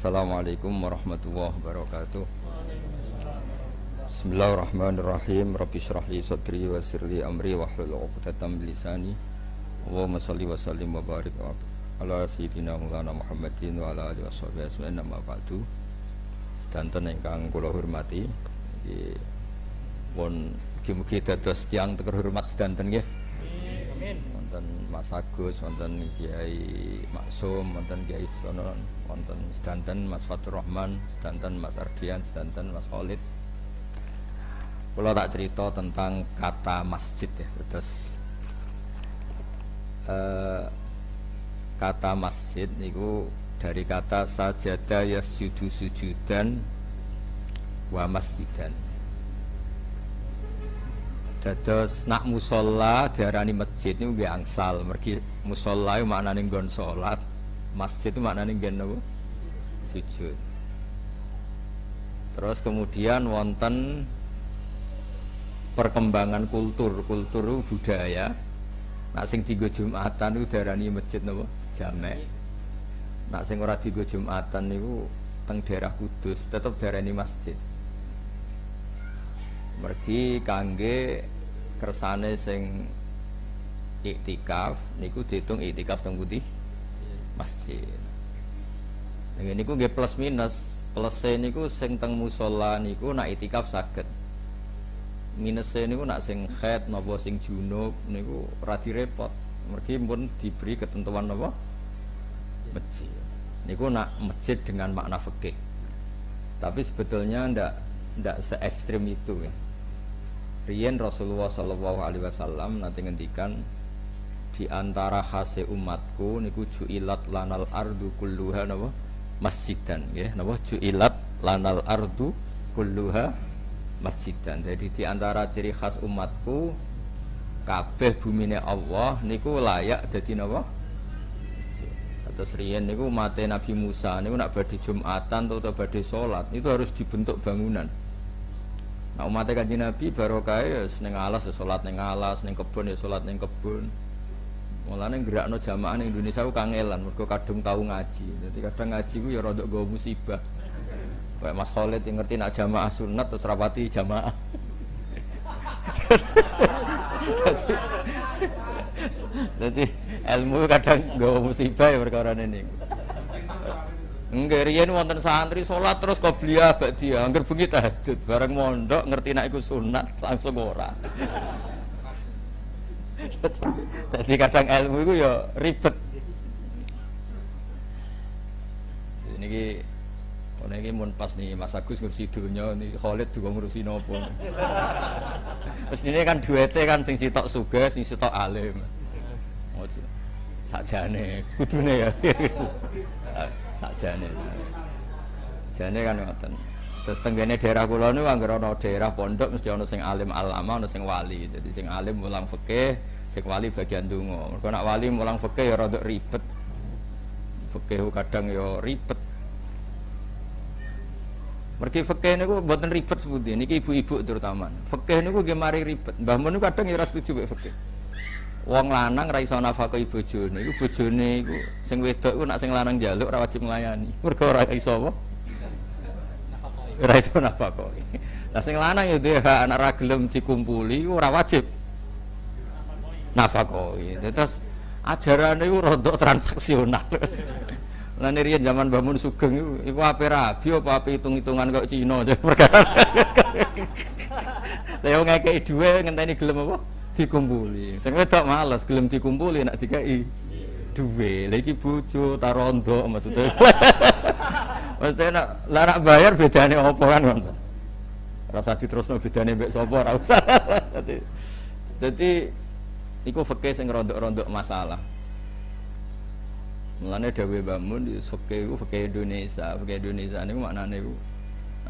Assalamualaikum warahmatullahi wabarakatuh. Bismillahirrahmanirrahim. Rabbi shrah li sadri wa yassir li amri wahlul 'uqdatam min lisani. Allahumma shalli wa sallim wa barik ala sayyidina Maulana Muhammadin wa ala alihi washabihi ajmain. Amma ba'du. Sedanten ingkang kula hormati, nggih pun mugi-mugi dados tiyang terhormat sedanten nggih. Amin. Wonten Mas Agus, wonten Kiai Maksum, wonten Kiai Sonon, wonten sedanten Mas Fatur Rahman, sedanten Mas Ardian, sedanten Mas Khalid. Kula tak cerita tentang kata masjid ya. Terus kata masjid niku dari kata sajada yasjudu sujudan wa masjidan. Dados nak musala diarani masjid niku nggih angsal. Mergi musala iku maknane nggon salat, masjid itu maknane nggen napa? Sujud. Terus kemudian wonten perkembangan kultur budaya. Nak sing dienggo Jumatan niku diarani masjid napa? Jamek. Nak sing ora dienggo Jumatan niku teng daerah Kudus tetep diarani masjid. Mergi kangge kersane sing iktikaf niku diitung iktikaf teng putih masjid. Nggih niku nggih plus minus. Plus-e niku sing teng musala niku nak iktikaf saged. Minus-e niku nak sing haid napa sing junub niku ora direpot. Mergi pun diberi ketentuan napa? Masjid. Niku nak masjid dengan makna fikih. Tapi sebetulnya ndak se ekstrim itu ya. Riyen Rasulullah sallallahu alaihi wasallam nanti ngendikan di antara khase umatku niku ju'ilat lanal ardu kulluha napa masjidan nggih napa ju'ilat lanal ardu kulluha masjidan. Jadi di antara ciri khas umatku kabeh bumine Allah niku layak dadi napa masjid. Terus riyen niku mate Nabi Musa niku nak badhe Jumatan atau badhe salat itu harus dibentuk bangunan. Nah umatnya Kanjeng Nabi barokah ya ning alas ya salat ning alas, ning kebun ya salat ning kebun. Mulane gerakno jamaah ning Indonesia ku kangelan mergo kadung tau ngaji. Dadi kadang ngaji ku ya rada nggawa musibah. Kayak Mas Khalid yang ngerti nak jamaah sunat terus rapati jamaah. Jadi ilmu kadang nggawa musibah ya perkara niku. Nggih riyen wonten santri salat terus qobliyah ba'diyah, angger bengi tahajud, bareng mondok ngerti nek iku sunat langsung ora. Dadi kadang ilmu iku ya ribet. Niki mun pas nih Mas Agus ngurusi donya niki Khalid juga ngurusi napa. Terus ini kan duete kan sing sitok sugih, sing sitok alim. Sakjane kudune ya. Sakjane. Jane kan ngoten. Terus tenggene daerah kula niku anggere ana daerah pondok mesti ana sing alim alama, ana sing wali. Jadi sing alim mulang fikih, sing wali bagian donga. Mergo nek wali mulang fikih ya rada ribet. Fikih kadang ya ribet. Mergi fikih niku mboten ribet sepundi niki ibu-ibu terutama. Fikih niku nggih mari ribet. Mbah mun kadang ya ora setuju mek fikih. Wong lanang ra iso nafkahi bojone, iku bojone iku sing wedok iku nek sing lanang njaluk ora wajib nglayani. Mergo ora iso apa? Ora iso nafkahi. Lah sing lanang ya duwe hak anak ra gelem dikumpuli ora wajib nafkahi. Terus ajarane iku rada transaksional. Lah riyen zaman Mbah Mun Sugeng iku ape rabi apa ape hitung-hitungan kok Cina perkara. Lah yo ngekeki dhuwit ngenteni gelem apa? Dikumpuli. Sing wedok males gelem dikumpuli nek dikai duwe. Lah iki bojo ta rondo maksudnya. Maksudnya nek bayar bedane apa kan ngono. Ora usah diterusno bedane mbek sapa ora usah. Dadi iku fikih sing rondok-rondok masalah. Mulane dawuh Mbah Mun fikih iku fikih Indonesia. Fikih Indonesia niku maknane iku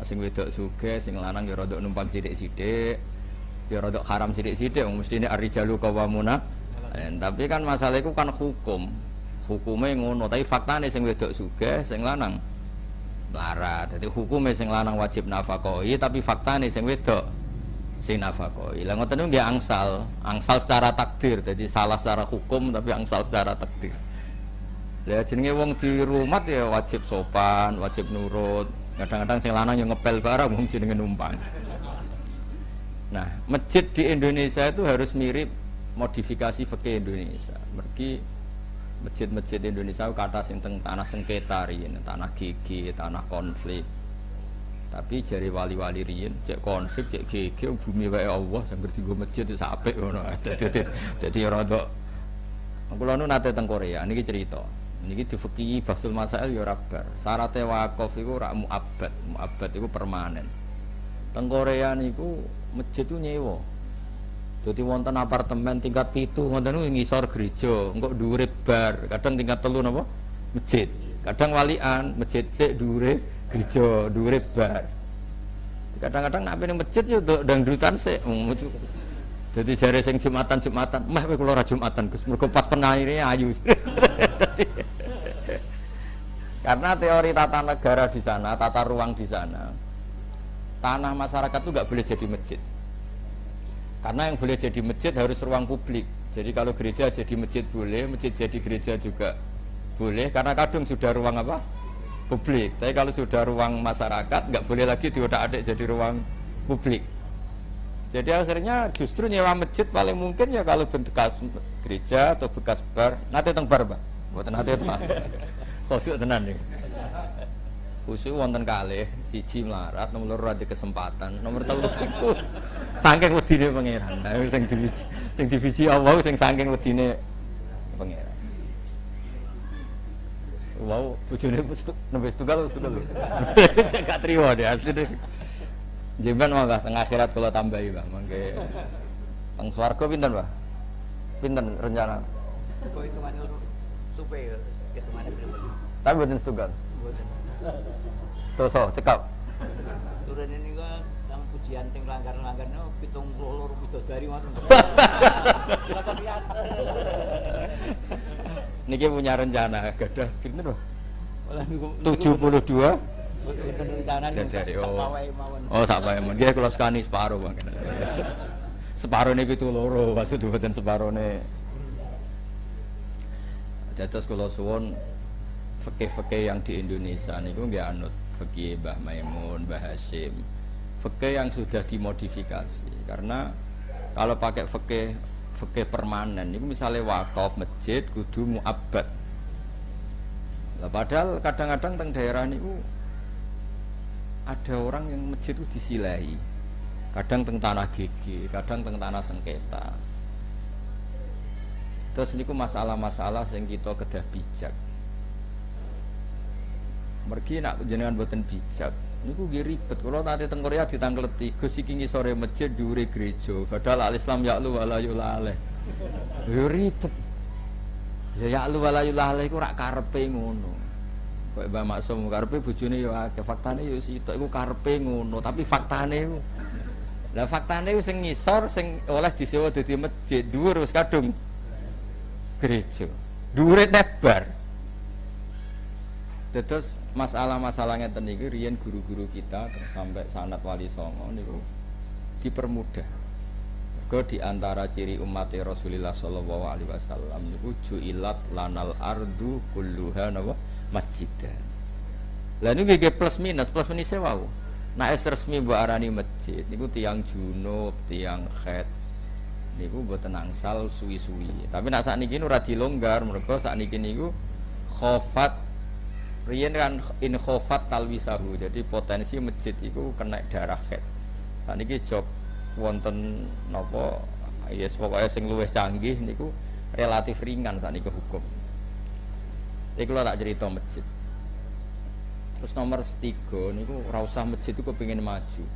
sing wedok sugih, sing lanang ya rondok numpang sithik-sithik. Ya rada haram sithik-sithik wong mestine ar-rijalu qawwamuna. Tapi kan masalah iku kan hukum. Hukume ngono, tapi faktane sing wedok sugih, sing lanang melarat. Dadi hukume sing lanang wajib nafkahi, tapi faktane sing wedok sing nafkahi. Lah ngoten niku nggih angsal secara takdir. Jadi salah secara hukum tapi angsal secara takdir. Lah jenenge wong di rumah ya wajib sopan, wajib nurut. Kadang-kadang sing lanang yang ngepel barang wong jenenge numpang. Nah, masjid di Indonesia itu harus mirip modifikasi fikih Indonesia. Mergi masjid-masjid Indonesia kata sing teng tanah sengketa riyen, tanah gigi, tanah konflik. Tapi jari wali-wali riyen cek konflik, cek gigi bumi wae Allah sing dienggo masjid wis apik ngono. Dadi ora ndok. Kula nu nate teng Korea niki cerita. Niki difikih Basul Masail ya ora bar. Syaratnya wakaf iku ora muabbad. Muabbad iku permanen. Teng Korea niku masjid itu nyewa. Jadi wonten apartemen tingkat 7 wonten niku ngisor gereja, engko dhuwure bar, kadang tingkat 3 napa? Masjid. Kadang walian, masjid sik dhuwure gereja, dhuwure bar. Kadang-kadang nek ning masjid yo dangdutan sik. Jadi jare sing Jumatan, mah kowe kula ora Jumatan Gus, mergo pas penaire ayu. Karena teori tata negara di sana, tata ruang di sana, tanah masyarakat itu nggak boleh jadi masjid. Karena yang boleh jadi masjid harus ruang publik. Jadi kalau gereja jadi masjid boleh, masjid jadi gereja juga boleh. Karena kadung sudah ruang apa? Publik. Tapi kalau sudah ruang masyarakat nggak boleh lagi diodak-adik jadi ruang publik. Jadi akhirnya justru nyewa masjid paling mungkin ya kalau bekas gereja atau bekas bar. Nanti teng bar, Pak. Mboten nate Pak. Khusyuk tenan nih. Khusyuk wonten kalih, siji melarat, nomor loro ada kesempatan, nomor 3 iku saking wedine pangeran. Nah, sing divisi Allah sing saking wedine pangeran. Wow, bojone nembe setunggal. Gak trimo deh asli deh. Jemban mangga teng akhirat kula tambahi, Pak. Mangke teng swarga pinten, Pak? Pinten rencana? Kok hitungane supe hitungane berapa? Tapi mboten setunggal. Stoso cekap. Turun ini kok nang pujian teng langgar-langgarnya 72 bidodari ngoten. Niki punya rencana gadah pinten, Pak? 72 rencana jajari wae mawon. Oh, sak wae mawon. Nggih kula sekani separo, Bang. Separone 72 maksud mboten separone. Dados kula suwun fikih-fikih yang di Indonesia niku nggih anut fikih Mbah Maimun, Mbah Hasyim. Fikih yang sudah dimodifikasi. Karena kalau pakai fikih permanen niku misalnya wakaf masjid kudu muabbad. Lah padahal kadang-kadang teng daerah niku ada orang yang masjid itu disilahi. Kadang teng tanah gigi, kadang teng tanah sengketa. Terus niku masalah-masalah sing kita kedah bijak. Mergi nak jenengan boten bijak, niku nggih ribet. Kula nate teng Korea ditangkleti, Gus iki ngisore masjid dhuwure gereja. Padahal al-Islam ya'lu wa la yulaleh. Yo ribet. Ya ya'lu wa la yulaleh iku rak karepe ngono. Kok Mbah Maksum karepe bojone yo akeh, faktane yo sitok iku karepe ngono, tapi faktane iku. Lah faktane iku sing ngisor sing oleh disewa dadi masjid dhuwur wis kadung gereja. Dhuwure nebar. Terus masalah-masalahnya teniki riyen guru-guru kita sampai sanad Wali Songo niku dipermudah. Mergo di antara ciri umat Rasulullah sallallahu alaihi wasallam niku ju'ilat lanal ardu kulluha napa masjidan. Lah niku nggih plus minus wau. Nek resmi mbok arani masjid niku tiyang junub, tiyang khed niku mboten angsal suwi-suwi. Tapi nek sakniki ora dilonggar mergo sakniki niku khofat riyen kan in khofat talwisahu. Jadi potensi masjid itu kena darah khed. Saniki jog wonten napa yes pokoke sing luwih canggih niku relatif ringan saniki hukum. Iki kula tak cerita masjid. Terus nomor 3 niku ora usah masjid iku kepengin maju.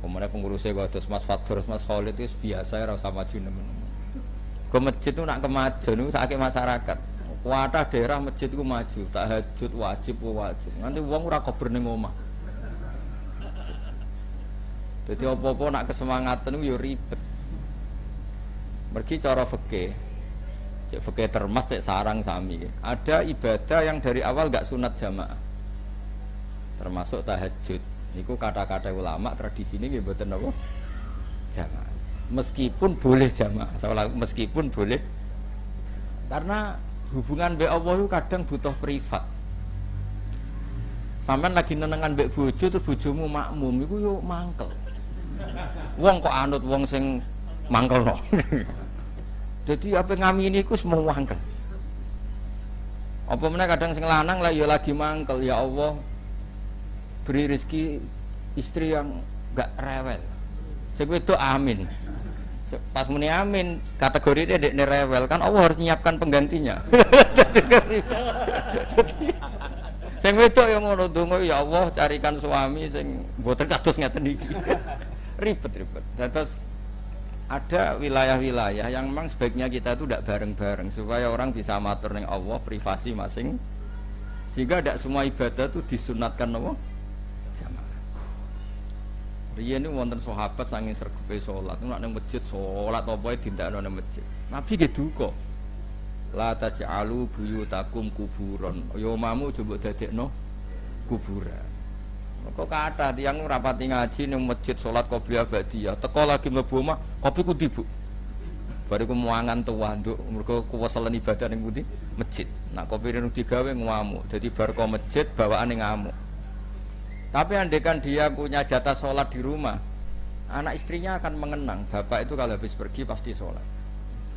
Pemene pengurusnya kados Mas Fatur, Mas Khalid itu biasa ora usah maju nemen-nemen. Ke masjid itu nak kemajuan niku sakake masyarakat. Kuatah daerah masjid itu maju, tahajud wajib. Nanti uang ora kober ning omah. Dadi apa-apa nak kesemangatan itu ya ribet. Mergi cara fikih. Cek fikih termas cek sarang sami. Ada ibadah yang dari awal gak sunat jamaah. Termasuk tahajud. Niku kata-kata ulama tradisi ini nggih mboten napa jamaah. Meskipun boleh jamaah, meskipun boleh karena Hubungan mbek Allah itu kadang butuh privat. Sampeyan lagi nenengan mbek bojo terus bojomu makmum iku yo mangkel. Wong kok anut wong sing mangkelno. Jadi apa ngamini iku semua mangkel. Apa meneh kadang sing lanang lah ya lagi mangkel, ya Allah beri rezeki istri yang enggak rewel. Sing wedok amin. Pas muni amin, kategori dia dekne rewel kan Allah harus nyiapkan penggantinya. Sing wedok yang ngono donga ya Allah carikan suami sing mboten kados ngeten iki. Ribet-ribet. Terus ada wilayah-wilayah yang memang sebaiknya kita itu tidak bareng-bareng supaya orang bisa matur ning Allah privasi masing sehingga tidak semua ibadah itu disunatkan apa? Jamaah. Riyen niku wonten sahabat saking sregepe salat, nek nang masjid salat apa dindakno nang masjid. Nabi nggih duka. La taj'alu buyutakum kuburon. Ya omamu coba dadekno kuburan. Kok kathah tiyang rapati ngaji ning masjid salat qobliyah ba'diyah. Teko lagi mlebu omah, kopi ku tibu. Bariku muangan tuwa nduk mergo kuweselen ibadah ning pundi? Masjid. Nak kopi rene digawe ngamuk. Dadi bar ko masjid bawaane ngamuk. Tapi andekan dia punya jatah sholat di rumah, anak istrinya akan mengenang. Bapak itu kalau habis pergi pasti sholat.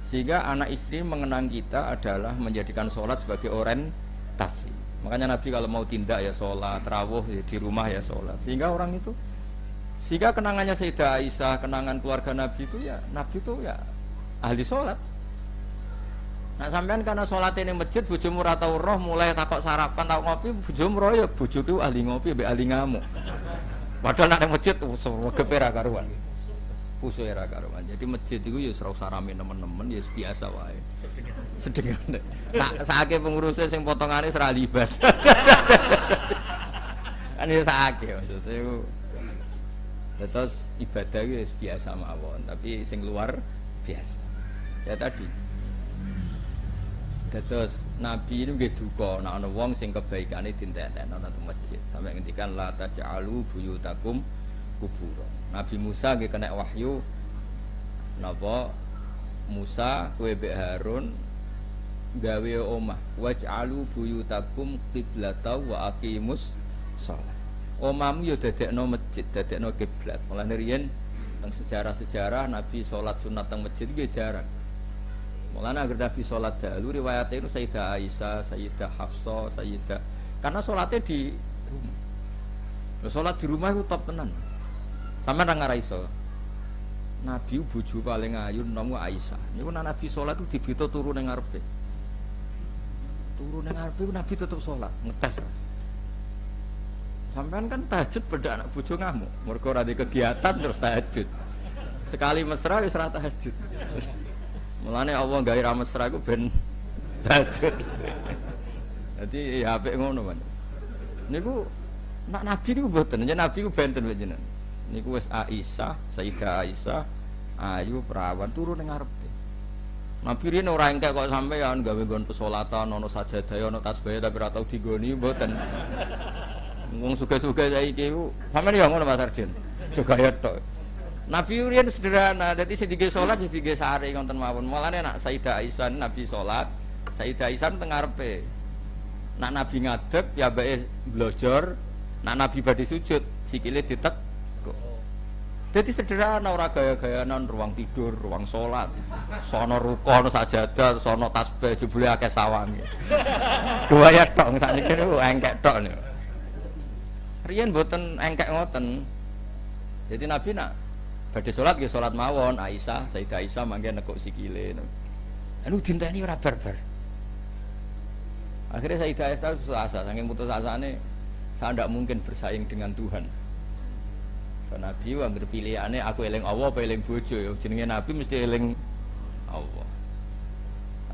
Sehingga anak istri mengenang kita adalah menjadikan sholat sebagai orientasi. Makanya Nabi kalau mau tindak ya sholat, rawuh ya di rumah ya sholat. Sehingga orang itu, sehingga kenangannya Sayyidah Aisyah, kenangan keluarga Nabi itu ya ahli sholat. Nah sampean karena sholat ini masjid, bojomu ora tau roh mulai takok sarapan, takok ngopi, bojomu roh ya bojoku ahli ngopi, mbek ahli ngamuk. Padahal nek masjid wegepe ra karuan. Usuhe ra karuan. Jadi masjid itu ya ora usah rame nemen-nemen, ya biasa wae. Sedengan. Saake pengurusnya sing potongane ora libat. Kan ya saake maksudnya itu. Terus ibadah itu biasa mawon, tapi sing luar biasa. Ya tadi. Terus Nabi ini nggih duka nek ana wong sing kebaikane dintekno nang masjid. Sampai ngendikan la taj'alu buyutakum kubura. Nabi Musa nggih kena wahyu napa Musa kowe mbek Harun gawe omah waj'alu buyutakum qiblatan wa aqimus shalah. Omahmu yo dadekno masjid, dadekno kiblat. Mulane riyen teng sejarah-sejarah Nabi salat sunat teng masjid nggih jarang. Mulane agar Nabi sholat dahulu riwayatnya itu Sayyidah Aisyah, Sayyidah Hafsah, Sayyidah karena sholatnya di rumah. Sholat di rumah itu top tenan. Sama nang ngara iso. Nabi bojo paling ayu namung Aisyah. Niku Nabi sholat itu dibito turu ning ngarepe. Turu ning ngarepe Nabi tetep sholat, ngetes. Sampean kan tahajud beda anak bojo ngamuk. Mergo ora ada kegiatan terus tahajud. Sekali mesra wis ora tahajud. Mulane Allah gawe ra mesra iku ben tahajud. Dadi ya apik ngono, Mas. Niku nak Nabi niku mboten, yen Nabi ku benten jenengan. Niku wis Aisyah, Sayyidah Aisyah, ayu perawan turu ning ngarepe. Nabi rene ora engkek kok sampean gawe nggon pesolatan ana sajadah ana tasbih tapi ora tau digoni mboten. Wong sugih-sugih saiki ku sampean ya ngono Mas Ardin. Juga ya tok. Nabi urian sederhana, jadi sedikit sholat sedikit sehari konten mawon. Mulane nak Sayyidah Aisyah Nabi sholat, Sayyidah Aisyah tengah repe. Nak Nabi ngadeg, ya bae blojor. Nak Nabi badhe sujud, sikile ditek. Jadi sederhana ora gaya-gayanan ruang tidur, ruang sholat. Sono ruko, sono sajadah, sono tasbih, jebule akeh sawange. Gaya tok sakniki niku engkek tok niku. Riyen mboten engkek ngoten. Jadi Nabi nak badhe salat nggih salat mawon, Aisyah, Sayyidah Aisyah mangke nekuk sikile. Anu dinteni ora barbar. Akhirnya Sayyidah Aisyah putus asa, saking putus asane saya ndak mungkin bersaing dengan Tuhan. Karena Nabi anggere pilihane aku eling Allah apa eling bojo ya jenenge Nabi mesti eling Allah.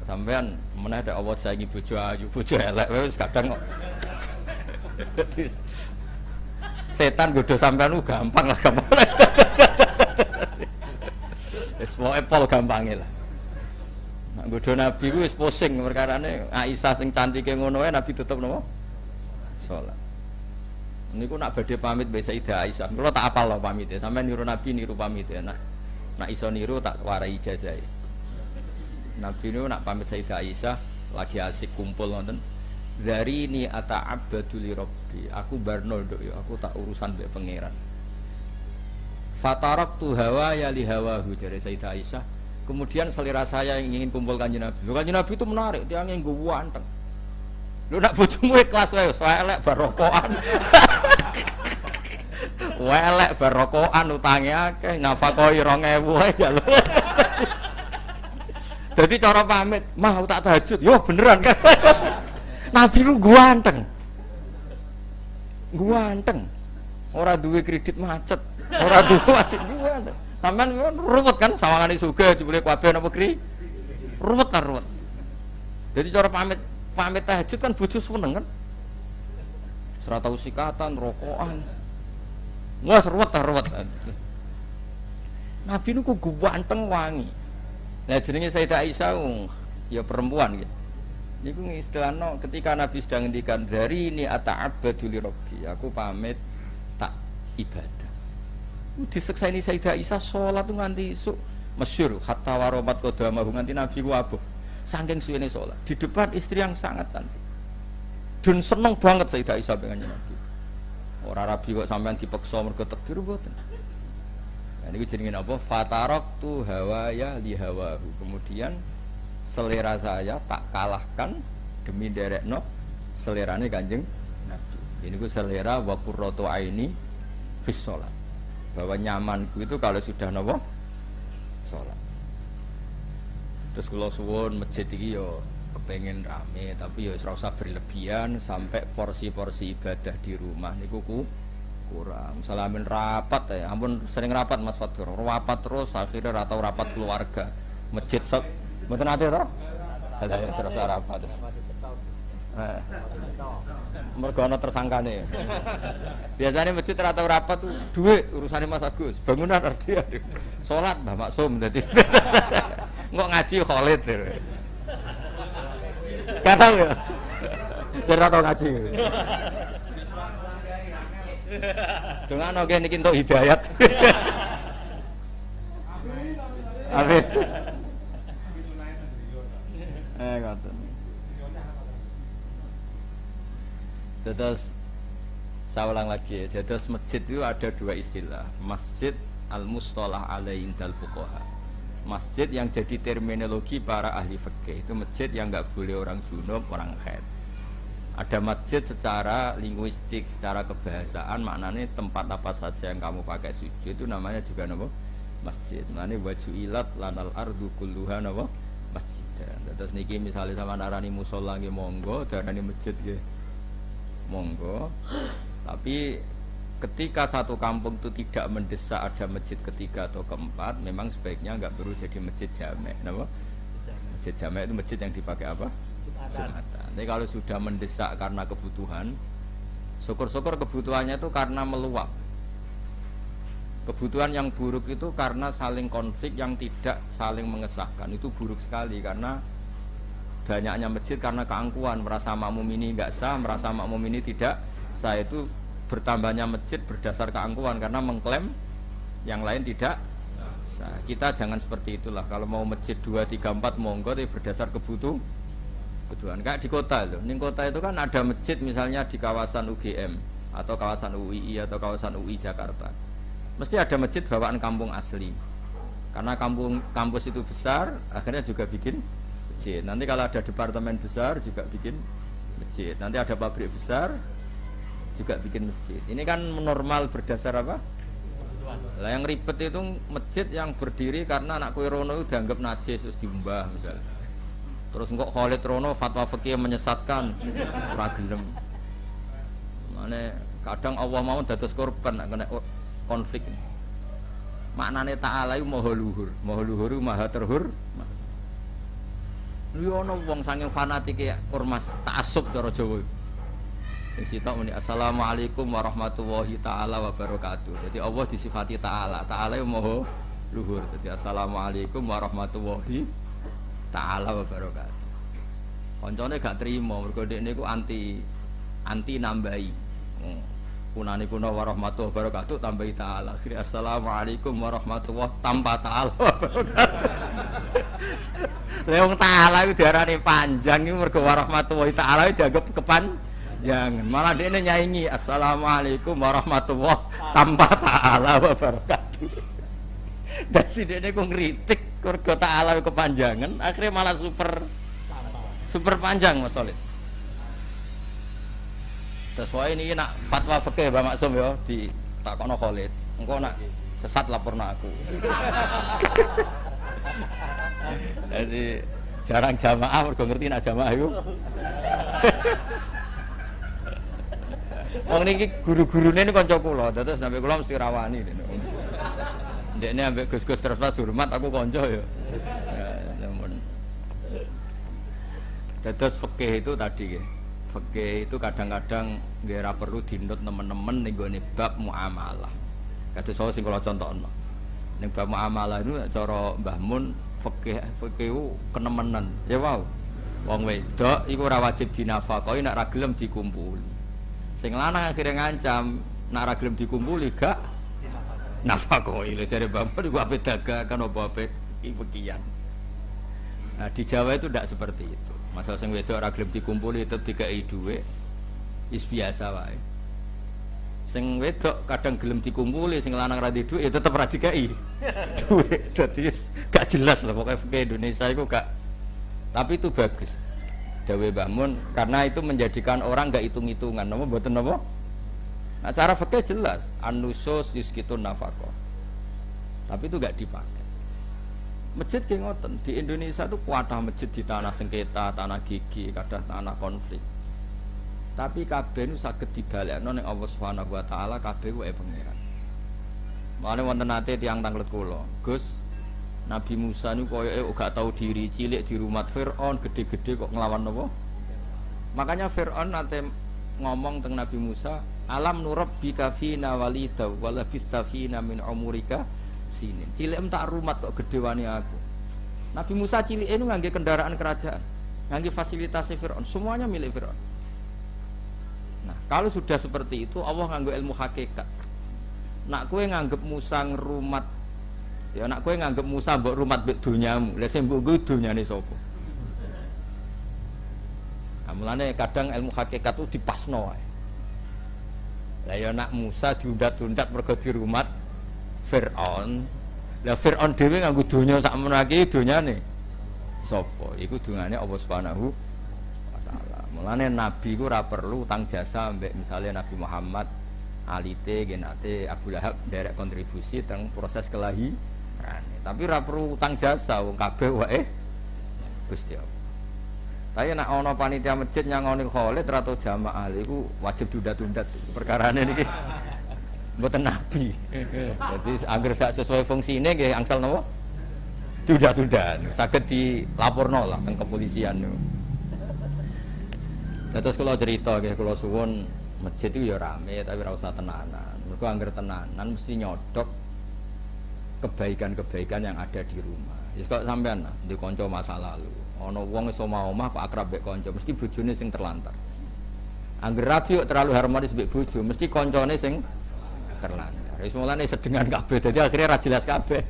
Sampean meneh ada Allah saingi bojo ayu, bojo elek wis kadang kok. Setan godho sampean gampang lah gampang. Wis pokoke pol gampange lah. Nek godho Nabi ku wis pusing perkarane Aisyah sing cantike ngono wae Nabi tetep napa? Salat. Niku nak badhe pamit mbek Sayyidah Aisyah. Kula tak apal lho pamite. Sampeyan niru Nabi niru pamit ya. Nak iso niru tak warai ijazah. Nabi niku nak pamit Sayyidah Aisyah lagi asik kumpul ngoten. Dari ini ata'abbadu li rabbi. Aku barno nduk ya, aku tak urusan mbek pangeran. Fataraktu hawaya li hawahu jare Sayyidah Aisyah. Kemudian selera saya yang ingin kumpul Kanjeng Nabi. Kanjeng Nabi itu menarik, dia yang nggo wanteng. Lu nak bojomu ikhlas wae, elek barokokan. Welek barokokan utange akeh, nafakoi 2000 wae ya lho. Dadi cara pamit, mah tak tahajud. Yo beneran kan. Nabi lu ganteng. Ganteng. Ora duwe kredit macet, ora duwe macet ganteng. Sampeyan ruwet kan sawangane sugih jebule kabeh napa kri? Ruwet ta ruwet. Jadi cara pamit tahajud kan bojo seneng kan. Ora tau sikatan, rokokan. Wes ruwet ta ruwet. Nabi niku ganteng wangi. Nah jenenge Sayyidah Aisyah ya perempuan gitu. Niku istilahno ketika Nabi sedang ngendikan dari ini ata'abbadu li rabbi, aku pamit tak ibadah. Disekseni Sayyidah Aisyah salat nganti isuk masyhur hatta waromat qadamahu nganti Nabi ku abuh. Saking suwene salat di depan istri yang sangat cantik. Dan seneng banget Sayyidah Aisyah dengan Nabi. Ora rabi kok sampean dipeksa mergo takdir mboten. Nah niku jenenge apa? Fataraktu hawaya li hawahu. Kemudian selera saya tak kalahkan demi derekno selerane Kanjeng Nabi. Ini ku selera wa qurratu aini fis shalat. Bahwa nyamanku itu kalau sudah napa? Salat. Terus kula suwun masjid iki yo kepengen rame tapi ya ora usah berlebihan sampai porsi-porsi ibadah di rumah niku kurang. Salamin rapat ya, ampun sering rapat Mas Fatur. Rapat terus akhirnya ora tau rapat keluarga. Masjid mboten ate to? Lah ya serasa rapat terus. Mergo ana tersangkane. Biasanya masjid ora tau rapat tuh dhuwit urusane Mas Agus. Bangunan arti. Salat Mbah Maksum dadi. Engko ngaji Khalid. Kata ya. Ora tau ngaji. Dengan oke niki entuk hidayat. Amin. Ngoten. Terus saya ulang lagi ya. Terus masjid itu ada dua istilah. Masjid al-mustalah alaihi indal fuqaha. Masjid yang jadi terminologi para ahli fikih itu masjid yang enggak boleh orang junub, orang haid. Ada masjid secara linguistik, secara kebahasaan maknanya tempat apa saja yang kamu pakai sujud itu namanya juga nama masjid. Maknanya wajuilat lanal ardu kulluha nama masjid. Terus niki misalnya sama narani musola nggih monggo, darani masjid nggih monggo. Tapi ketika satu kampung itu tidak mendesak ada masjid ketiga atau keempat, memang sebaiknya enggak perlu jadi masjid jamek. Nama masjid jamek itu masjid yang dipakai apa? Jumatan. Tapi kalau sudah mendesak karena kebutuhan, syukur-syukur kebutuhannya itu karena meluap. Kebutuhan yang buruk itu karena saling konflik yang tidak saling mengesahkan. Itu buruk sekali karena banyaknya masjid karena keangkuhan, merasa makmum ini enggak sah, merasa makmum ini tidak sah. Itu bertambahnya masjid berdasar keangkuhan karena mengklaim yang lain tidak sah. Kita jangan seperti itulah. Kalau mau masjid 2, 3, 4 monggo tapi berdasar kebutuhan. Kayak di kota loh. Di kota itu kan ada masjid misalnya di kawasan UGM atau kawasan UII atau kawasan UI Jakarta. Mesti ada masjid bawaan kampung asli. Karena kampus itu besar, akhirnya juga bikin masjid. Nanti kalau ada departemen besar juga bikin masjid. Nanti ada pabrik besar juga bikin masjid. Ini kan normal berdasar apa? Lah yang ribet itu masjid yang berdiri karena anak kue rono itu dianggap najis terus diumbah misalnya. Terus kok Khalid Rono fatwa fikih menyesatkan ora gelem. Mane kadang Allah mau dados korban nek kena konflik. Maknane ta'ala iku maha luhur. Maha luhur maha terhur. Yo ono wong saking fanatike ormas ta'assub cara Jawa. Sing sitok muni assalamualaikum warahmatullahi taala wabarakatuh. Jadi Allah disifati ta'ala. Ta'ala iku maha luhur. Jadi assalamualaikum warahmatullahi ta'ala wa barakatuh. Koncone gak trimo mergo dekne iku anti nambahi. Kunane kuna warahmatullahi wabarakatuh tambahi ta'ala. Akhire assalamualaikum warahmatullahi tanpa ta'ala wa barakatuh. Lah wong taala iku diarani panjang iku mergo warahmatullahi taala dianggap kepanjangan. Malah dhekne nyaingi assalamualaikum warahmatullahi tanpa taala wa barakatuh. Dadi dhekne ku ngritik mergo taala kepanjangan, akhirnya malah super panjang Mas Solid. Terus wae ini nak fatwa fikih Mbak Maksum ya ditakokno Khalid. Engko nak sesat laporno aku. Jadi jarang jamaah mergo ngerti nak jamaah iku. Wong niki guru-gurune ini kanca kula, terus sampe kula mesti rawani. Ndekne ambek Gus-gus terus pas hormat aku kanca ya. Ya namun. Terus fikih itu tadi nggih. Fikih itu kadang-kadang nggih ora perlu dinut teman-teman ning gone bab muamalah. Kados sing kula contohno. Ning bab muamalah itu cara Mbah Mun fikih kenemenan. Ya wow. Wong wedok iku ora wajib dinafakahi nek ra gelem dikumpuli. Sing lanang akhire ngancam nek ra gelem dikumpuli gak nafakahi. Lha jare Mbah Mun iku ape dagangan apa ape ikian. Nah di Jawa itu tidak seperti itu. Masalah sing wedok ora gelem dikumpuli tetep dikai dhuwit. Wis biasa wae. Sing wedok kadang gelem dikumpuli, sing lanang ra dhuwit ya tetep ra dikai dhuwit. Dadi gak jelas lah pokoknya fikih Indonesia itu gak. Tapi itu bagus. Dawe Mbah Mun karena itu menjadikan orang gak hitung-hitungan. Napa mboten napa? Nah, cara fikih jelas, an-nusus yuskitun nafaqah. Tapi itu gak dipakai. Masjid ki ngoten, di Indonesia itu kuatah masjid di tanah sengketa, tanah gigi, kadang tanah konflik. Tapi kabeh nu saged dibalekno ning Allah Subhanahu wa taala kabeh wae pangeran. Mane wonten nate tiyang tanglet kula, Gus, Nabi Musa niku koyoke gak tahu diri, cilik di rumah Firaun, gede-gede kok nglawan napa? Makanya Firaun nate ngomong teng Nabi Musa, alam nurabbika fina walida wa labista fina min umurika sinin. Cilik tak rumat kok gede wani aku. Nabi Musa cilik itu ngangge kendaraan kerajaan, ngangge fasilitas Firaun, semuanya milik Firaun. Nah, kalau sudah seperti itu Allah nganggo ilmu hakikat. Nak kowe nganggep Musa ngrumat, ya nak kowe nganggep Musa mbok rumat mbek donyamu, lha sing mbok kuwi donyane sapa? Nah, mulane kadang ilmu hakikat itu dipasno wae. Lah ya nak Musa diundat-undat mergo dirumat Firaun. Lah Firaun dhewe nganggo donya sak menake donyane sapa? Iku dongane Allah Subhanahu wa taala. Mulane nabi ku ora perlu utang jasa mbek misalnya Nabi Muhammad alite genate Abu Lahab derek kontribusi teng proses kelahiran. Tapi ora perlu utang jasa wong kabeh wae Gusti Allah. Tapi nek ana panitia masjid nyangoni Khalid ra tau jamaah iku wajib tundat-tundat perkarane niki. Mboten nabi. Jadi angger sak sesuai fungsine nggih angsal napa? Tundat-tundat. Saged dilaporno lah teng kepolisian. Terus kalau cerita nggih kula suwun masjid itu ya rame tapi ora usah tenanan. Mergo angger tenanan mesti nyodok kebaikan-kebaikan yang ada di rumah. Wis kok sampean di kanca masa lalu. Ana wong iso omah Pak akrab mbek kanca, mesti bojone sing terlantar. Angger rabi terlalu harmonis mbek bojo, mesti kancane sing terlantar. Wis mulane sedengan kabeh. Dadi akhirnya ra jelas kabeh.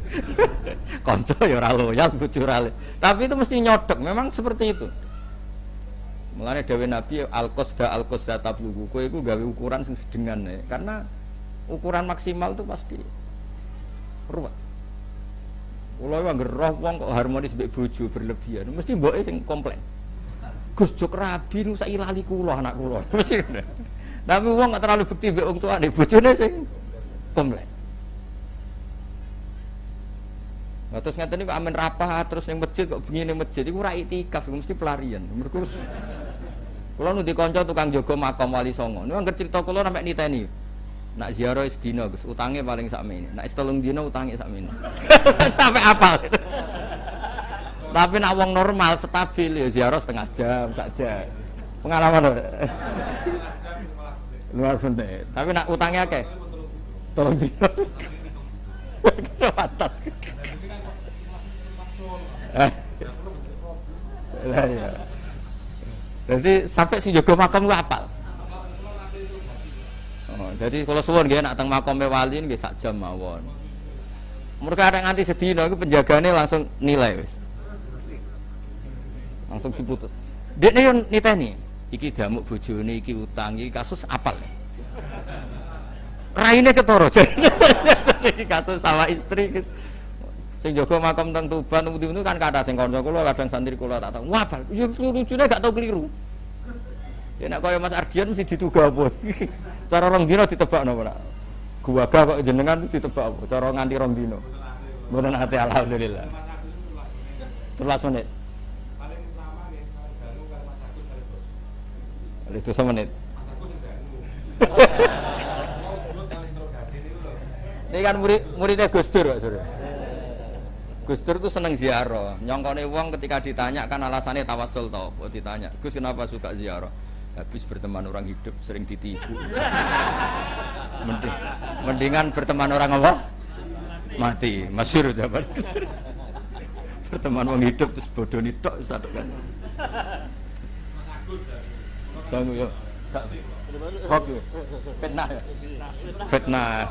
Kanca ya ora loyal, bojo ora. Tapi itu mesti nyodok, memang seperti itu. Mulane dawuh Nabi al-qasda tablugu kowe iku gawe ukuran sing sedengan ya. Karena ukuran maksimal itu pasti ruwet. Kula yo anggere roh wong kok harmonis mbek bojo berlebihan, mesti mboke sing komplain. Gus jok rabi nu sak lali kula anak kula. Mesti. Tapi wong kok terlalu bekti mbek wong tuane, bojone sing komplain. Nah, terus ngeten niku amen rapat terus ning masjid kok bengi ning masjid iku ora iktikaf, mesti pelarian. Mergo kula nu di kanca tukang jaga makam Wali Songo. Niku anggere cerita kula sampe niteni. Nak ziarah sedina Gus, utange paling sakmene. Nak telung dina utange sakmene. Sampai apal. Tapi nak wong normal stabil ya ziarah setengah jam saja. Pengalaman luar biasa. Tapi nak utangnya akeh. Tolong dina. Kewatat. Lah ya. Jadi sampai sing jaga makam ku apal. Oh, jadi kalau suwun nggih nak teng makame wali nggih sak jam mawon. Mergo arek nganti sedina iku penjagane langsung nilai wis. langsung diputus. Dekne yo niteni, iki damuk bojone, iki utang, iki kasus apal. Raine ketara. Iki kasus sama istri sing jaga makam teng Tuban itu kan kata sing kanca kula kadang santri kula tak tahu. Wah, yo lucune gak tau keliru. Ya nek kaya Mas Ardian mesti dituga apa. Cara rong dina ditebakno ora. Guwaga kok jenengan ditebak apa? Cara nganti rong dina. Mboten ate alhamdulillah. 13 menit. Paling lama nggih Danu karo Mas Agus kali bos. Itu 1 menit. Mas Agus sing Danu. Mau kali interogasi niku lho. Ini kan muridnya Gus Dur, Pak Sur. Gus Dur tuh seneng ziarah. Nyongkone wong ketika ditanya kan alasannya tawasul tau. Ditanya, Gus kenapa suka ziarah? Habis berteman orang hidup sering ditipu. Mendingan berteman orang apa? Mati. Masyhur jawaban. Berteman orang hidup terus bodoh tok satu kan. Bangun yo. Kok yo. Fitnah ya. Fitnah.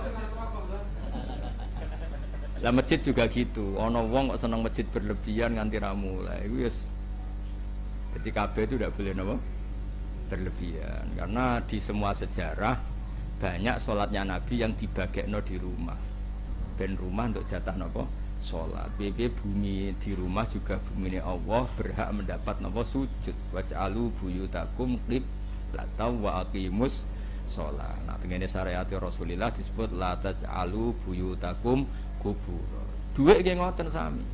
Lah masjid juga gitu. Ono wong kok seneng masjid berlebihan nganti ra mulai. Iku wis jadi kabeh itu tidak boleh napa berlebihan. Karena di semua sejarah banyak sholatnya Nabi yang dibagekno di rumah. Ben rumah untuk jatah napa sholat. Piye bumi di rumah juga bumine Allah berhak mendapat napa sujud. Waj'alu buyutakum qiblatan wa aqimus sholat. Nah, tengene syariat Rasulullah disebut la taj'alu buyutakum kubur. Duit nggih ngoten sami.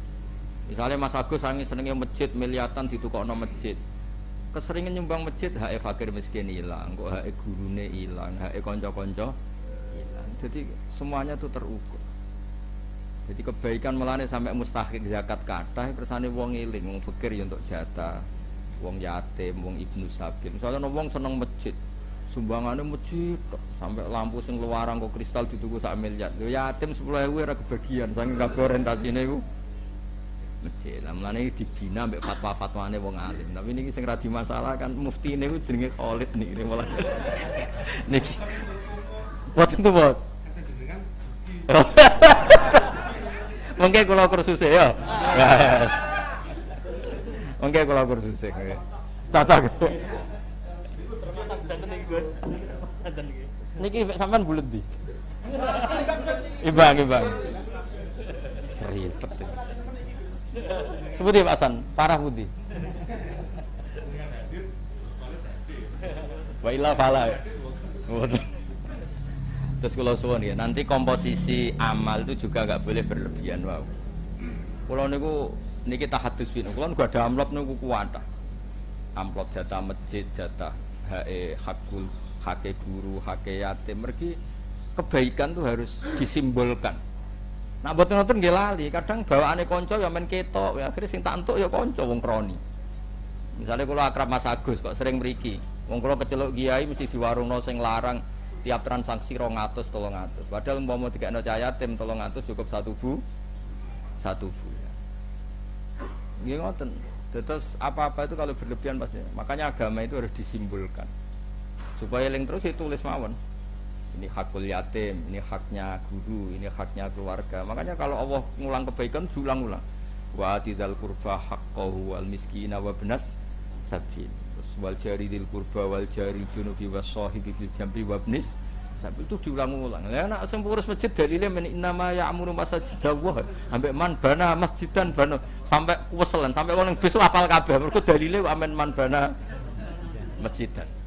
Misalnya Mas Agus sangi senenge masjid miliatan ditukokno masjid. Keseringan nyumbang masjid hak fakir miskin hilang, kok hak gurune hilang, hak kanca-kanca hilang. Jadi semuanya itu terukur. Jadi kebaikan melane sampai mustahik zakat kathah kersane wong eling, wong fakir ya untuk jatah, wong yatim, wong ibnu sabil. Misalnya wong seneng masjid, sumbangannya masjid sampai lampu sing luaran kok kristal dituku 1 miliar. Yo yatim 10.000 ora kebagian saking kabeh orientasine iku masjid. Lah mlane dibina mbek fatwa-fatwane wong alim. Tapi niki sing ra dimasalah kan muftine iku jenenge Khalid niki malah. Niki. Boten tuh, Bos. Mengke kula kursus ya. Mengke kula kursus e. Cocok. Niki sampean bulet di. Ibang. Seripet. Sebuti Pak Hasan, parah putih. Wa illa fala. Terus kalau suwun ya, nanti komposisi amal itu juga enggak boleh berlebihan, wow. Kalau niku niki tahadus bin, kalau enggak ada amplop niku kuwatah. Amplop jatah masjid, jatah hakul, hake guru, hake yatim, mergi kebaikan tuh harus disimbolkan. Nah boten ngoten nggih lali, kadang bawaane kanca ya men ketok, ya akhire sing tak entuk ya kanca wong kroni. Misale kula akrab Mas Agus kok sering mriki. Wong kula keceluk kiai mesti diwarungno sing larang tiap transaksi 200 300. Padahal umpama dikekno cah yatim 300 cukup satu bu. Ya. Nggih ngoten. Terus apa-apa itu kalau berlebihan pasti. Makanya agama itu harus disimbolkan. Supaya eling terus ditulis mawon. Ini hakul yatim, ini haknya guru, ini haknya keluarga. Makanya kalau Allah ngulang kebaikan diulang-ulang. Wa atidal qurba haqqahu wal miskina wa ibnas sabil. Terus wal jari dil qurba wal jari junubi was sahibi bil jambi wa ibnis sabil itu diulang-ulang. Lah nek sing urus masjid dalile men innama ya'muru masajidallah. Ambek man bana masjidan bana sampai kuweselan, sampai wong besok hafal kabeh. Mergo dalile amen man bana masjidan.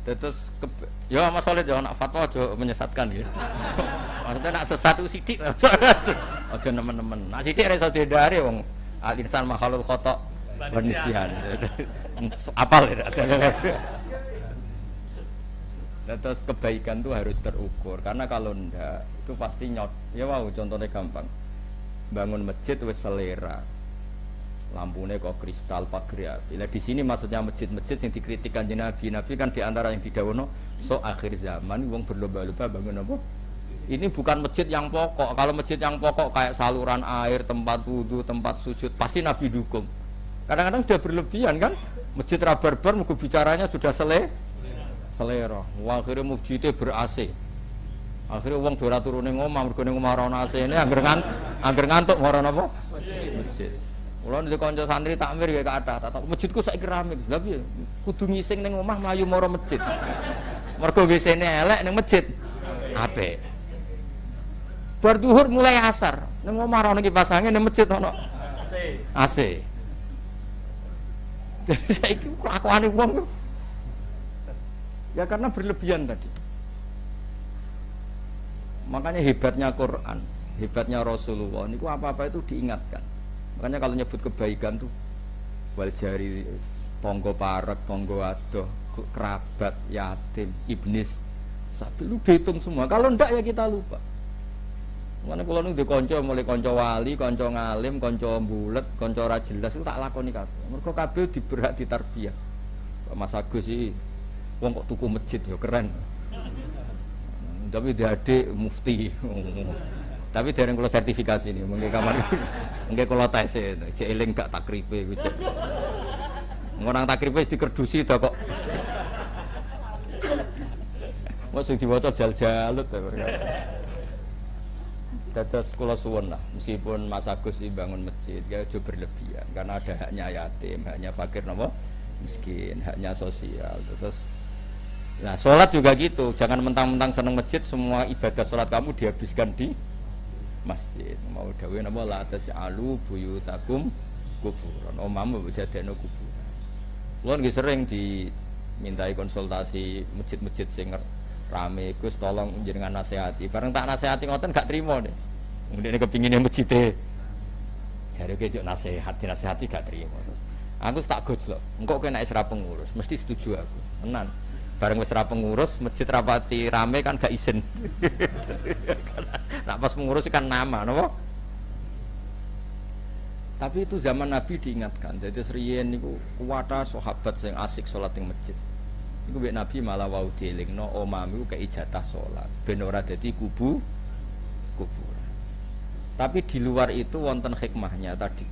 Terus ya Mas Solid ya nak fatwa aja menyesatkan ya. Maksudnya nak sesat itu sidik aja nemen-nemen. Nak sidik ra iso dihindari wong al-insan makhluk khata wa nisyan. Apal ya. Terus kebaikan itu harus terukur karena kalau ndak itu pasti nyot. Ya wow contohnya gampang. Bangun masjid wis selera. Lampunya kok kristal pagar api. Lah di sini maksudnya masjid-masjid yang dikritikan Nabi kan diantara yang didhawuhno so akhir zaman wong berlomba-lomba bangun apa? Ini bukan masjid yang pokok. Kalau masjid yang pokok kayak saluran air, tempat wudu, tempat sujud, pasti Nabi dukung. Kadang-kadang sudah berlebihan kan? Masjid rabarbar mugo bicaranya sudah selera. Wah akhirnya masjidnya ber-AC. Akhirnya wong ora turune ngomah mergo ning omah ora ono AC-ne angger ngantuk ora napa? Masjid. Kula ndek kanca santri takmir ya kathah, tak masjidku saiki rame. Lha piye? Kudu ngising ning omah mlayu mara masjid. Mergo WC-ne elek ning masjid. Apik. Bar zuhur mulai asar, ning omah ana kipas angin ning masjid ana AC. Jadi saiki kelakuane wong ya karena berlebihan tadi. Makanya hebatnya Quran, hebatnya Rasulullah niku apa-apa itu diingatkan. Makanya kalau nyebut kebaikan tuh wal jari tonggo parek, tonggo adoh, kerabat, yatim, iblis, sapi lu dihitung semua. Kalau ndak ya kita lupa. Makanya kalau nunggu konco mulai konco wali, konco ngalim, konco bulet, konco ora jelas itu tak lakoni kabeh. Mergo kabeh diberhak ditarbiyah. Mas Agus sih wong kok tuku masjid ya keren. Tapi dia adik mufti. Tapi dereng kula sertifikasi ini, mengke kamar. Mengke kula tes e, cek eling gak takripe kuwi cek. Nang takripe wis dikerdusi to kok. Mosok diwaca jal-jalut to. Dados kula suwun lah, meskipun Mas Agus bangun masjid, ya aja berlebihan karena ada haknya yatim, haknya fakir napa? Miskin, haknya sosial. Terus nah, sholat juga gitu, jangan mentang-mentang seneng masjid, semua ibadah sholat kamu dihabiskan di masjid. Mau dawuh napa la taj'alu buyutakum kuburan. Omamu jadeno kuburan. Kulo nggih sering dimintai konsultasi masjid-masjid sing rame, Gus tolong jenengan nasihati. Bareng tak nasihati ngoten gak trimo nih. Kemudian kepingine masjide. Jare ke nasihat, dinasihati gak trimo. Aku tak gojlok. Engko kowe nek wis ra pengurus, mesti setuju aku. Tenan. Bareng wis ra pengurus, masjid rapati rame kan gak izin. Nah pas pengurus kan nama, napa? Tapi itu zaman Nabi diingatkan. Jadi seriyen niku kuwata sahabat sing asik salat ing masjid. Iku mbek Nabi malah wau dielingno omamu kei jatah salat ben ora dadi kuburan. Tapi di luar itu wonten hikmahnya tadi.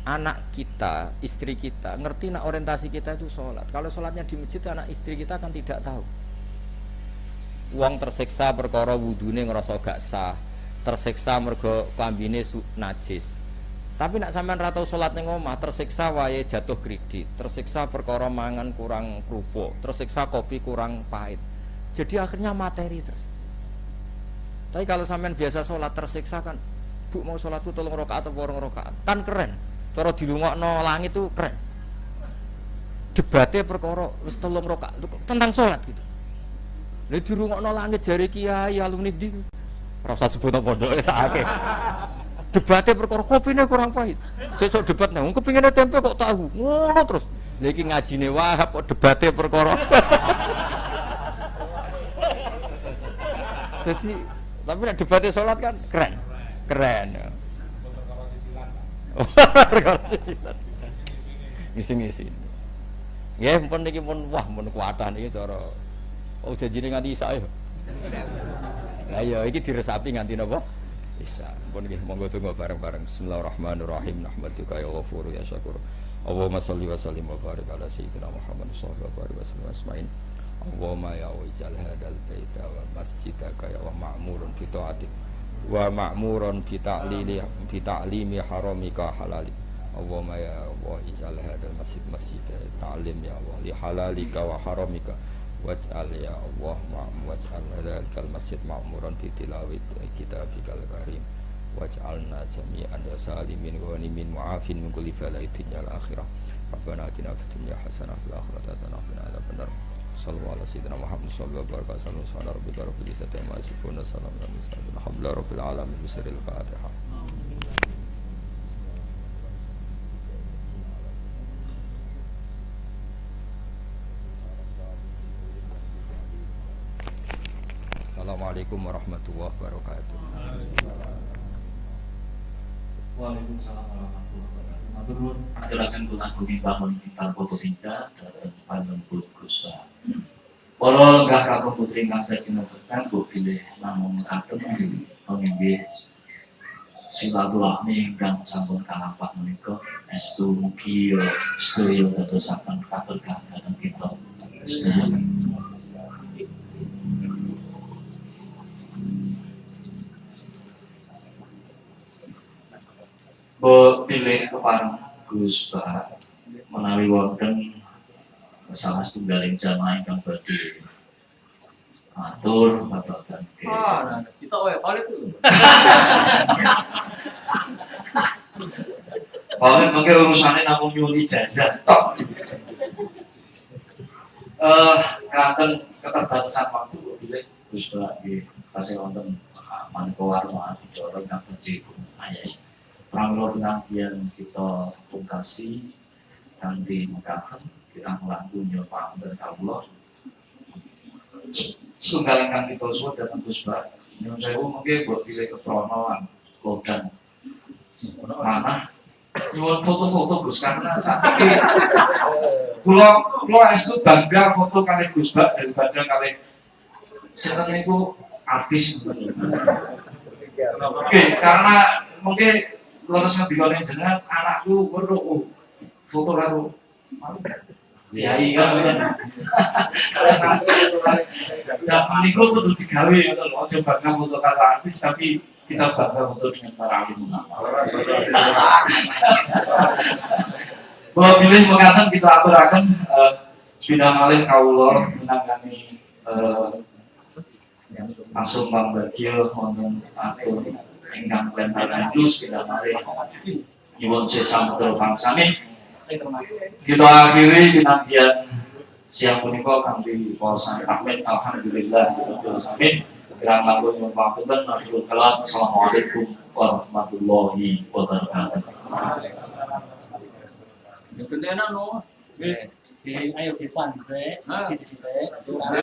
Anak kita, istri kita ngerti nak orientasi kita itu sholat. Kalau sholatnya di masjid, anak istri kita kan tidak tahu. Wong tersiksa perkara wudune ngerasa gak sah, tersiksa mergo klambine najis. Tapi nak sampean ra tau sholat ning omah, tersiksa wae jatuh kredit, tersiksa perkara mangan kurang kerupuk, tersiksa kopi kurang pahit. Jadi akhirnya materi terus. Tapi kalau sampean biasa sholat tersiksa kan, Bu mau sholatku 3 rakaat atau 2 rakaat, kan keren. Cara dilungokno langit itu keren. Debatnya perkara wis 3 rakaat tentang sholat gitu. Lha dirungokno langit jare kiai alumni ndi. Ora usah sebut pondok sakake. Debatnya perkara kopine kurang pahit. Sesuk debat nang kepingine tempe kok tahu. Ngono terus. Lha iki ngajine Wahab kok debatnya perkara. Jadi tapi nek debatnya sholat kan keren. Keren. Perkara cicilan. Ngisi-ngisi. Nggih, mpun niki pun wah mun kuwatan iki cara janjine nganti isa ya. Lah iya iki diresapi nganti napa? Isa. Mpun nggih monggo tunggu bareng-bareng. Bismillahirrahmanirrahim. Nahmaduka ya ghafur ya syakur. Allahumma shalli wa sallim wa barik ala sayyidina Muhammad sallallahu alaihi wasallam asma'in. Allahumma ya wajal hadal baita wa masjidaka ya wa ma'murun fi ta'atik. Wa ma'muran bi ta'limi haramika halali. Allahumma ya Allah ij'al hadzal masjid ta'lim ya Allah li halalika wa haramika waj'al ya Allah waj'al hadzal masjid ma'muran bi tilawati kitabikal karim waj'alna jami'an salimin wa ghanimin mu'afin min kulli bala'in ya akhirah. Rabbana atina fid dunya hasanah fil akhirati hasanah wa qina adzabannar. Sallallahu alaihi wasallam Muhammad sallallahu alaihi wasallam subhana rabbika rabbil izzati amma yasifun wa salamun alal mursalin alhamdulillahi rabbil alamin bismillahil fatihah. Assalamualaikum warahmatullahi wabarakatuh. Waalaikumsalam warahmatullahi wabarakatuh. Matur nuwun aturaken kula bumi bangun kita foto tindak dan panjenengan Gus. Para lenggah putri ingkang kinobatan pilih namung katen pangingih silaturahmi ingkang sampun kalampah menika estu mugi sedaya dadosaken kaberkahan dhateng kita sedaya. pilih kepareng Gus Bah menawi wonten salah setunggaling jamaah ingkang badhe atur babagan nah, kita wae balik tuh. paling mengke urusannya namung nyuwun ijazah tok. Kanten keterbatasan waktu pilih Gus Bah nggih tasih wonten maneka warna adicara ingkang badhe ayahi pramila pinantian kita pungkasi kanthi mekaten kirang langkung nyapa pangapunten kawula setunggal ingkang kita suwun dhateng Gus Bah nyuwun sewu mengke buat pilih keprono lan lodan manah nyuwun foto-foto Gus karena sakniki kula estu bangga foto kali Gus Bah daripada kali sinten niku artis. Oke, karena mungkin leres ngendikane jenengan anakku perlu foto karo kiai kan. Dan niku kudu digawe ngoten lho, aja bangga foto karo artis tapi kita bangga foto dengan para alim ulama. Bahwa pilih mengatakan kita aturaken sudah malih kawula menangani langsung Bang Bagio wonten atur ingkang lentaran dus kita malih nyuwun sesampun pangsane kita akhiri pinantian siang punika kanthi pawasan pamit alhamdulillah amin kirang langkung nyuwun pangapunten naripun kalam assalamualaikum warahmatullahi wabarakatuh. Yang penting no. Ayo Irfan, saya di sini.